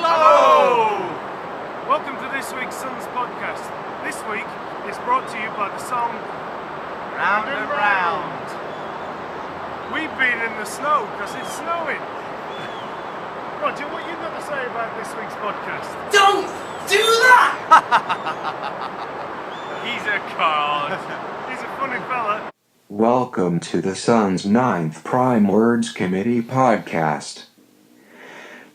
Hello! Welcome to this week's Sons podcast. This week is brought to you by the song Round and Round. We've been in the snow because it's snowing. Roger, what you got to say about this week's podcast? Don't do that! He's a card. He's a funny fella. Welcome to the Sun's 9th Prime Words Committee podcast.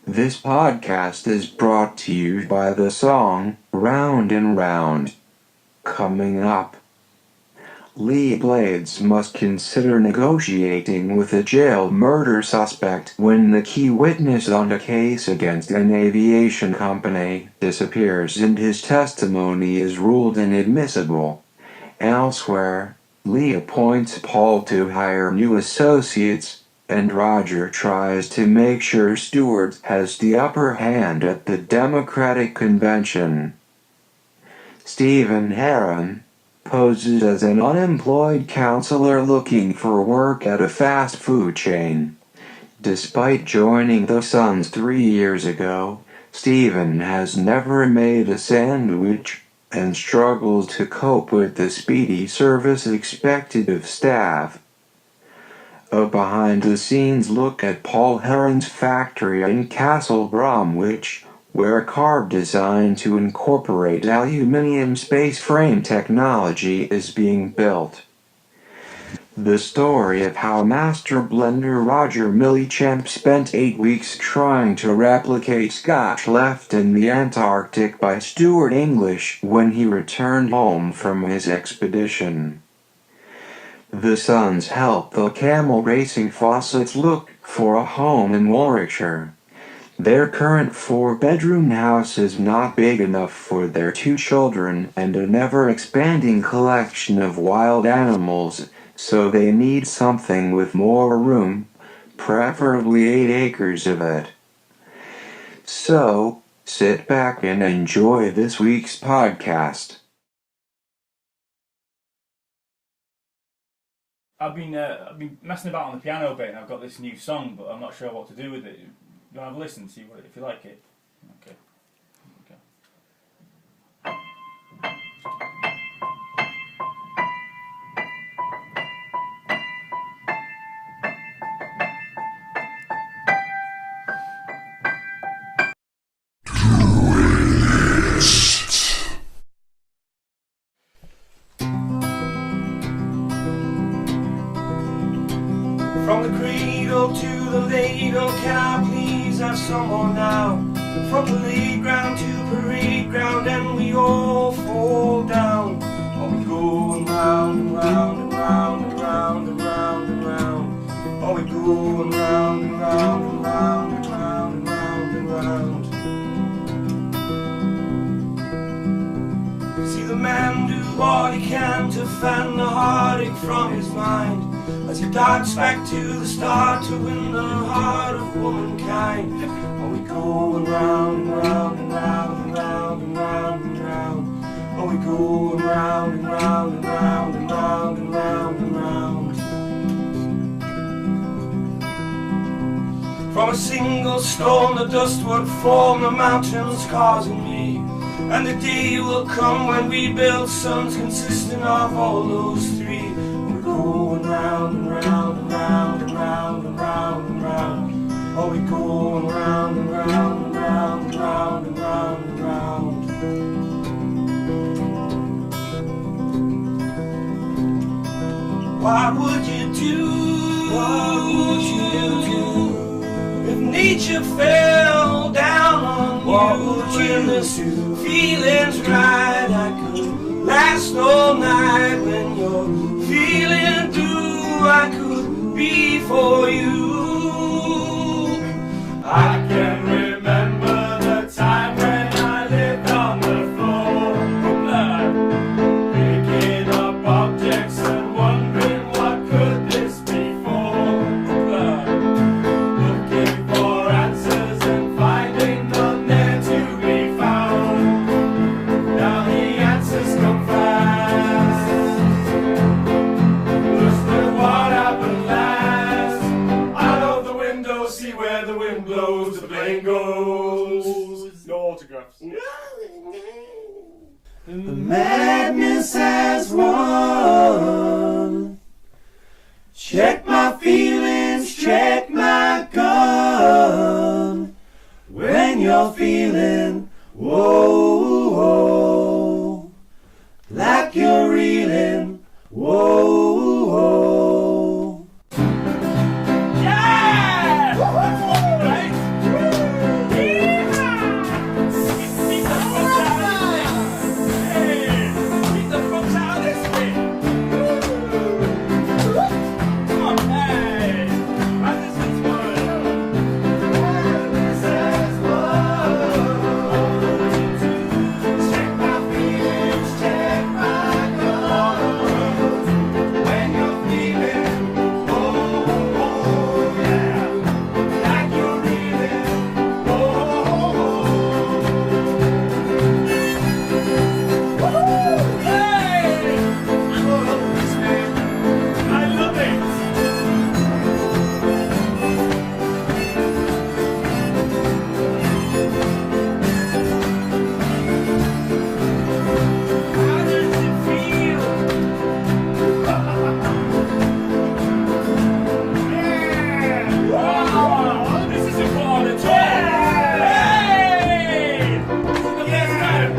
This podcast is brought to you by the song Round and Round. Coming up, Lee Blades must consider negotiating with a jail murder suspect when the key witness on a case against an aviation company disappears and his testimony is ruled inadmissible. Elsewhere, Lee appoints Paul to hire new associates, and Roger tries to make sure Stewart has the upper hand at the Democratic convention. Stephen Heron poses as an unemployed counselor looking for work at a fast food chain. Despite joining the Suns 3 years ago, Stephen has never made a sandwich and struggles to cope with the speedy service expected of staff. A behind-the-scenes look at Paul Heron's factory in Castle Bromwich, where a car designed to incorporate aluminium space frame technology is being built. The story of how master blender Roger Millichamp spent 8 weeks trying to replicate scotch left in the Antarctic by Stuart English when he returned home from his expedition. The Suns help the camel racing Fawcett's look for a home in Warwickshire. Their current 4-bedroom house is not big enough for their 2 children and a never-expanding collection of wild animals, so they need something with more room, preferably 8 acres of it. So, sit back and enjoy this week's podcast. I've been messing about on the piano a bit, and I've got this new song, but I'm not sure what to do with it. You want to have a listen, see if you like it? Okay. From the cradle to the ladle, can I please have some more now? From the playground to parade ground, and we all fall down. Are we going round and round and round and round and round and round? Are we going round and round and round and round and round and round? See the man do what he can to fan the heartache from his mind, as he darts back to the start to win the heart of womankind. Are we going round and round and round and round and round and round? Are we going round and round and round and round and round and round? From a single storm the dust would form the mountains causing me, and the day will come when we build suns consisting of all those 3. Going round and round and round and round and round and round. Are we going round and round and round and round and round and round? What would you do? What would you do if nature fell down on you? What would you do? Feelings right, I could last all night when you're feeling blue, I could be for you. I can remember the time when I lived on the floor of blood, picking up objects and wondering what could this be for blood, looking for answers and finding none there to be found. Now the answers come fast. What happened last? Out of the window, see where the wind blows, the plane goes. autographs. The madness has won. Check my feelings, check my gun. When you're feeling whoa, whoa, like you're reeling, whoa, whoa. Yeah! Right? Beat the fuck out of this thing! Hey! Beat the fuck out of this thing! Come on, hey! Madness is one! Madness has won. Check my feelings, check my gun. When you're feeling, oh, oh, yeah, like you're reeling, oh, Hey! oh, this man. I love it! How does it feel? Yeah! Wow! This is important at all! Hey! This is the best time!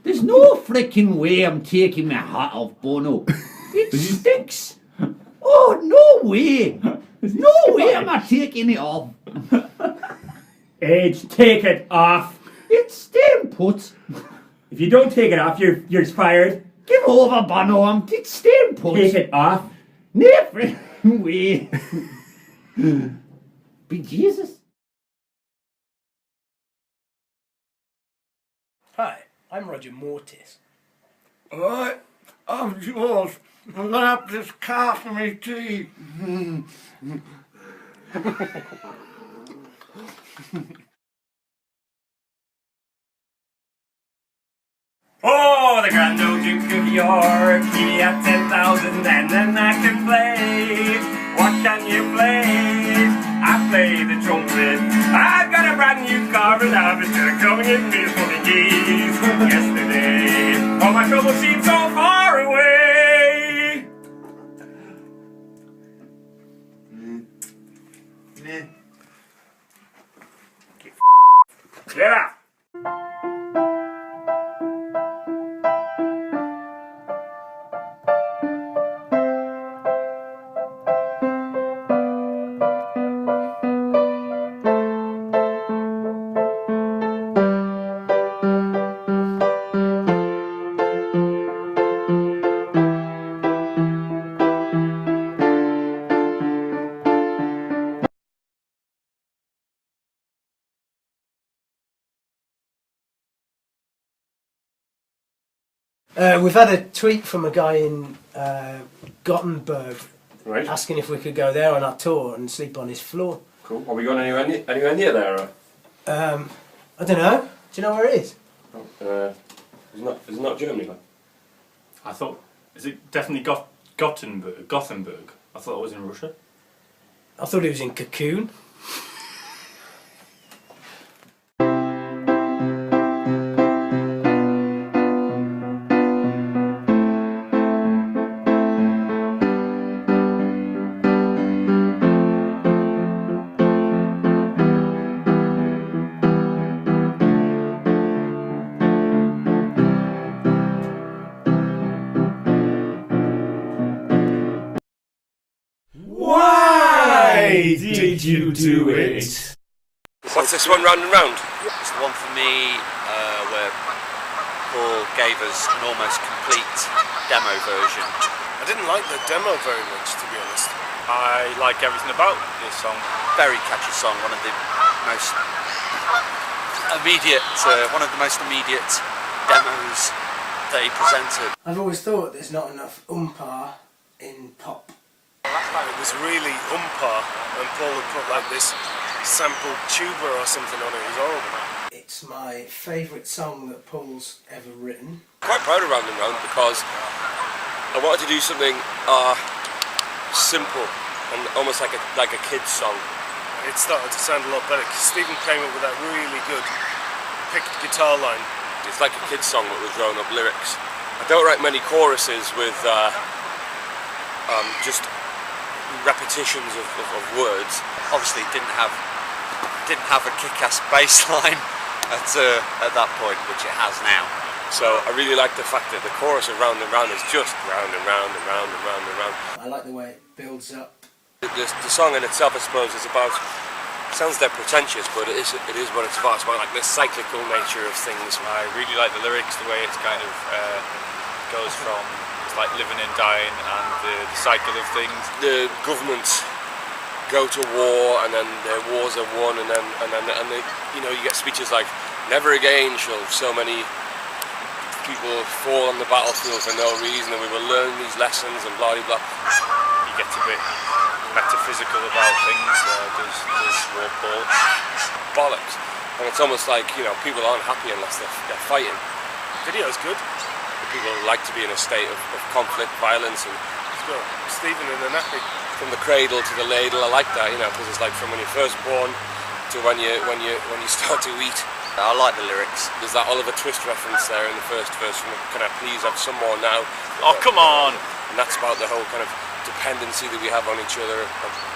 There's no freaking way I'm taking my hat off, Bono. It stinks. Oh, no way. No way am I taking it off. Age, take it off! It's staying put. If you don't take it off, you're fired. Give over, Bono. It's staying put. Take it off. No freaking way. Be Jesus. Hi, I'm Roger Mortis. Alright, I'm George. I'm gonna have this car for me tea. Oh, the Grand Old Duke of York, he had 10,000 and then I can play. What can you play? I play the trumpet. I've got a brand new car and I'm just gonna come and give me the fucking keys. Yesterday, all my troubles seem so far away. Get out. We've had a tweet from a guy in Guttenburg Right. asking if we could go there on our tour and sleep on his floor. Cool. Are we going anywhere near there? I don't know. Do you know where it is? Is it not Germany? Like? I thought, is it definitely Guttenburg? I thought it was in Russia. I thought it was in Cocoon. Why did you do it? What's this one, round and round? It's the one for me where Paul gave us an almost complete demo version. I didn't like the demo very much, to be honest. I like everything about this song. Very catchy song, one of the most immediate, one of the most immediate demos that he presented. I've always thought there's not enough in pop. It was really and Paul had put like this sampled tuba or something on it. It was horrible. It's my favourite song that Paul's ever written. Quite proud of Round and Round because I wanted to do something simple and almost like a kid's song. It started to sound a lot better because Stephen came up with that really good picked guitar line. It's like a kid's song but with grown-up lyrics. I don't write many choruses with just repetitions of words. Obviously didn't have a kick-ass bass line at that point, which it has now. So I really like the fact that the chorus of Round and Round is just round and round and round and round and round. I like the way it builds up. The song in itself, I suppose, is about, sounds dead pretentious, but it is what it's about. It's about like the cyclical nature of things. I really like the lyrics, the way it's kind of goes from it's like living and dying and the cycle of things. The governments go to war and then their wars are won, and then they, you know, you get speeches like never again shall so many people fall on the battlefield for no reason, and we will learn these lessons and blah blah blah. You get a bit metaphysical about things. Does war bollocks, and it's almost like, you know, people aren't happy unless they're fighting. The video's good. People like to be in a state of conflict, violence, and It's got Stephen in a nappy. From the cradle to the ladle. I like that, you know, because it's like from when you're first born to when you start to eat. I like the lyrics. There's that Oliver Twist reference there in the first verse from Can I Please Have Some More Now? Oh, come on! And that's about the whole kind of dependency that we have on each other,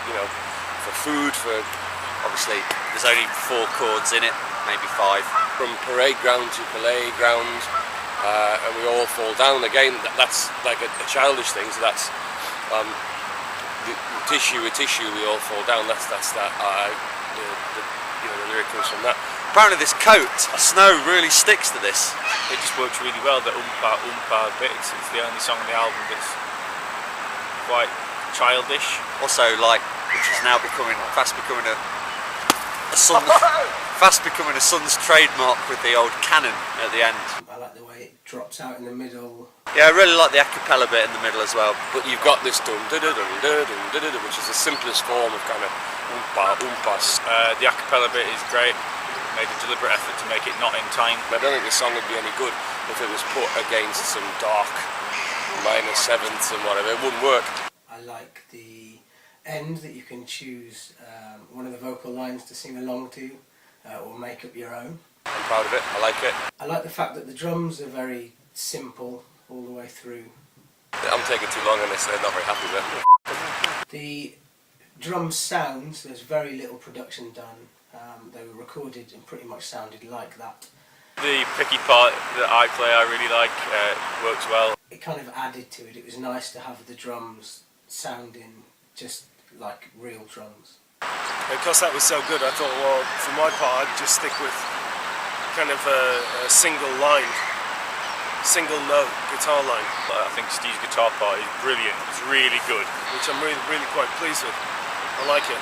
you know, for food, for... Obviously, there's only 4 chords in it, maybe 5. From parade ground to palais ground, and we all fall down. Again, that's like a childish thing, so that's the tissue, we all fall down. That's that, the lyric comes from that. Apparently this coat, snow, really sticks to this. It just works really well, the oompa bit. It's the only song on the album that's quite childish. Also, like, which is now fast becoming a Sun's trademark with the old cannon at the end. I like the way it drops out in the middle. Yeah, I really like the a cappella bit in the middle as well. But you've got this dum da da dum da dum da da, which is the simplest form of kind of oompas. The a cappella bit is great. Made a deliberate effort to make it not in time. I don't think the song would be any good if it was put against some dark minor sevenths and whatever. It wouldn't work. I like the end that you can choose one of the vocal lines to sing along to or make up your own. I'm proud of it. I like it. I like the fact that the drums are very simple all the way through. I'm taking too long on this, they're not very happy with it. The drum sounds, there's very little production done. They were recorded and pretty much sounded like that. The picky part that I play I really like, works well. It kind of added to it. It was nice to have the drums sounding just like real drums. Because that was so good, I thought, well, for my part, I'd just stick with kind of a single line, single note guitar line. I think Steve's guitar part is brilliant. It's really good. Which I'm really quite pleased with. I like it.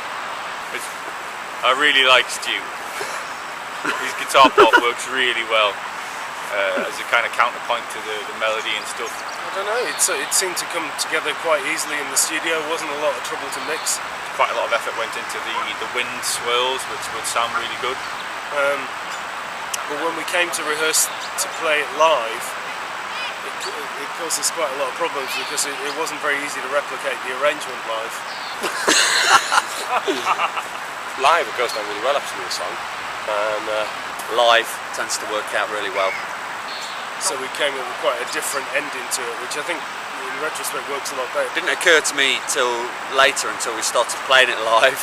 I really like Stu. His guitar part works really well as a kind of counterpoint to the melody and stuff. I don't know, it seemed to come together quite easily in the studio. It wasn't a lot of trouble to mix. Quite a lot of effort went into the wind swirls, which would sound really good. But when we came to rehearse to play it live, it caused us quite a lot of problems because it wasn't very easy to replicate the arrangement live. Live it goes down really well actually, the song. And live tends to work out really well. So we came up with quite a different ending to it, which I think in retrospect works a lot better. It didn't occur to me till later, until we started playing it live,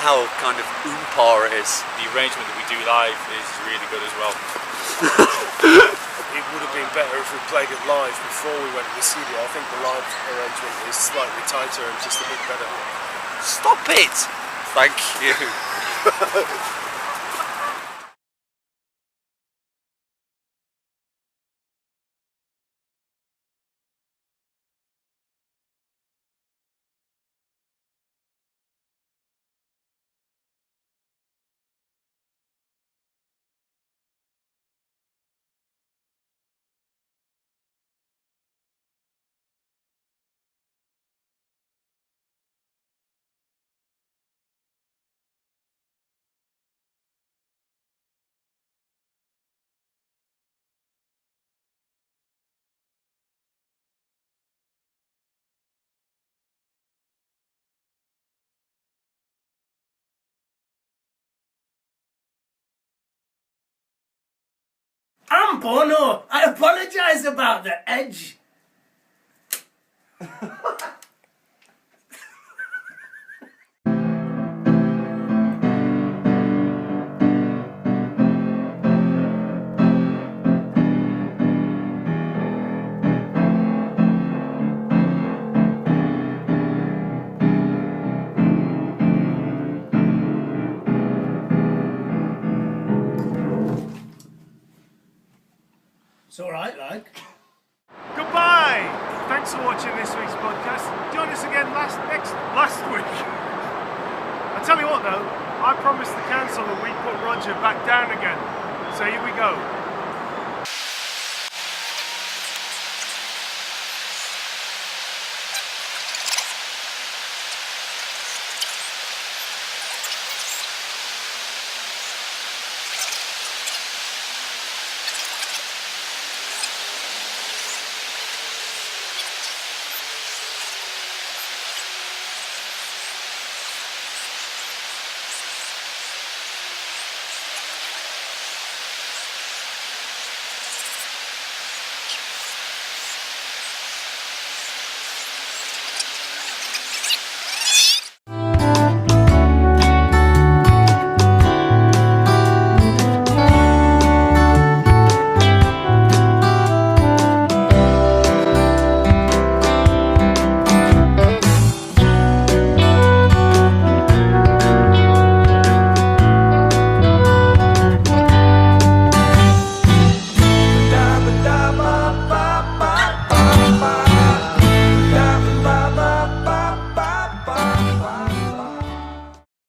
how kind of oompa it is. The arrangement that we do live is really good as well. It would have been better if we played it live before we went to the studio. I think the live arrangement is slightly tighter and just a bit better. Stop it! Thank you. I'm Bono. I apologise about the edge. It's alright, like. Goodbye! Thanks for watching this week's podcast. Join us again last week. I tell you what though, I promised the council that we'd put Roger back down again. So here we go.